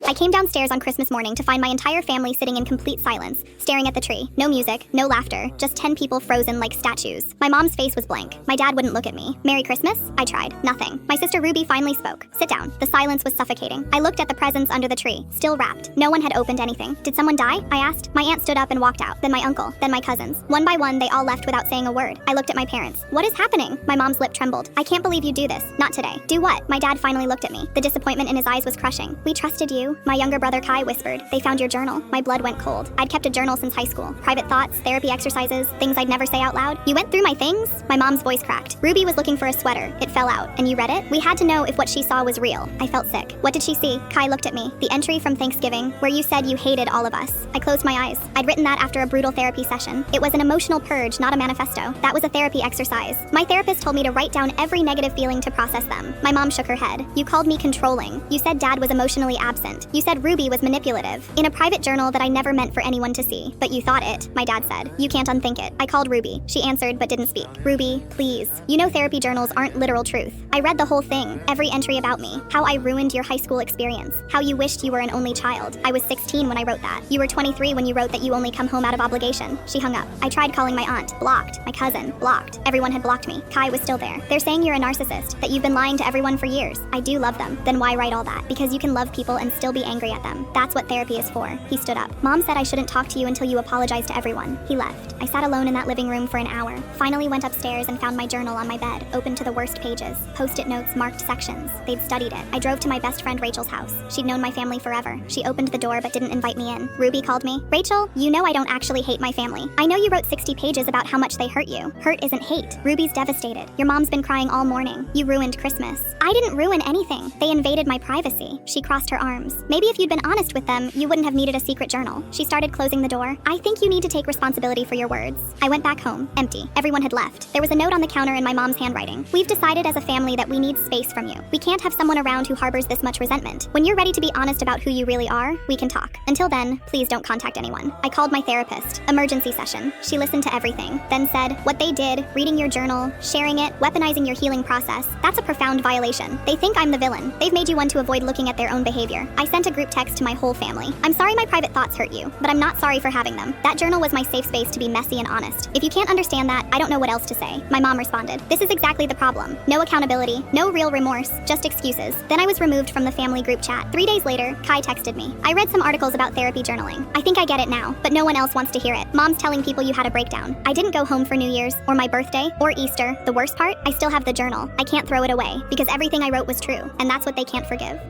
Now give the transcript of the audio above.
I came downstairs on Christmas morning to find my entire family sitting in complete silence, staring at the tree. No music, no laughter, just 10 people frozen like statues. My mom's face was blank. My dad wouldn't look at me. Merry Christmas? I tried. Nothing. My sister Ruby finally spoke. Sit down. The silence was suffocating. I looked at the presents under the tree, still wrapped. No one had opened anything. Did someone die? I asked. My aunt stood up and walked out. Then my uncle. Then my cousins. One by one, they all left without saying a word. I looked at my parents. What is happening? My mom's lip trembled. I can't believe you do this. Not today. Do what? My dad finally looked at me. The disappointment in his eyes was crushing. We trusted you. My younger brother Kai whispered. They found your journal. My blood went cold. I'd kept a journal since high school. Private thoughts, therapy exercises, things I'd never say out loud. You went through my things? My mom's voice cracked. Ruby was looking for a sweater. It fell out. And you read it? We had to know if what she saw was real. I felt sick. What did she see? Kai looked at me. The entry from Thanksgiving, where you said you hated all of us. I closed my eyes. I'd written that after a brutal therapy session. It was an emotional purge, not a manifesto. That was a therapy exercise. My therapist told me to write down every negative feeling to process them. My mom shook her head. You called me controlling. You said dad was emotionally absent. You said Ruby was manipulative. In a private journal that I never meant for anyone to see. But you thought it, my dad said. You can't unthink it. I called Ruby. She answered but didn't speak. Ruby, please. You know therapy journals aren't literal truth. I read the whole thing. Every entry about me. How I ruined your high school experience. How you wished you were an only child. I was 16 when I wrote that. You were 23 when you wrote that you only come home out of obligation. She hung up. I tried calling my aunt. Blocked. My cousin. Blocked. Everyone had blocked me. Kai was still there. They're saying you're a narcissist. That you've been lying to everyone for years. I do love them. Then why write all that? Because you can love people and still be angry at them. That's what therapy is for. He stood up. Mom said I shouldn't talk to you until you apologize to everyone. He left. I sat alone in that living room for an hour. Finally went upstairs and found my journal on my bed, open to the worst pages. Post-it notes marked sections. They'd studied it. I drove to my best friend Rachel's house. She'd known my family forever. She opened the door but didn't invite me in. Ruby called me. Rachel, you know I don't actually hate my family. I know you wrote 60 pages about how much they hurt you. Hurt isn't hate. Ruby's devastated. Your mom's been crying all morning. You ruined Christmas. I didn't ruin anything. They invaded my privacy. She crossed her arms. Maybe if you'd been honest with them, you wouldn't have needed a secret journal. She started closing the door. I think you need to take responsibility for your words. I went back home. Empty. Everyone had left. There was a note on the counter in my mom's handwriting. We've decided as a family that we need space from you. We can't have someone around who harbors this much resentment. When you're ready to be honest about who you really are, we can talk. Until then, please don't contact anyone. I called my therapist. Emergency session. She listened to everything. Then said, what they did, reading your journal, sharing it, weaponizing your healing process, that's a profound violation. They think I'm the villain. They've made you one to avoid looking at their own behavior. I sent a group text to my whole family. I'm sorry my private thoughts hurt you, but I'm not sorry for having them. That journal was my safe space to be messy and honest. If you can't understand that, I don't know what else to say. My mom responded. This is exactly the problem. No accountability, no real remorse, just excuses. Then I was removed from the family group chat. 3 days later, Kai texted me. I read some articles about therapy journaling. I think I get it now, but no one else wants to hear it. Mom's telling people you had a breakdown. I didn't go home for New Year's, or my birthday, or Easter. The worst part? I still have the journal. I can't throw it away, because everything I wrote was true, and that's what they can't forgive.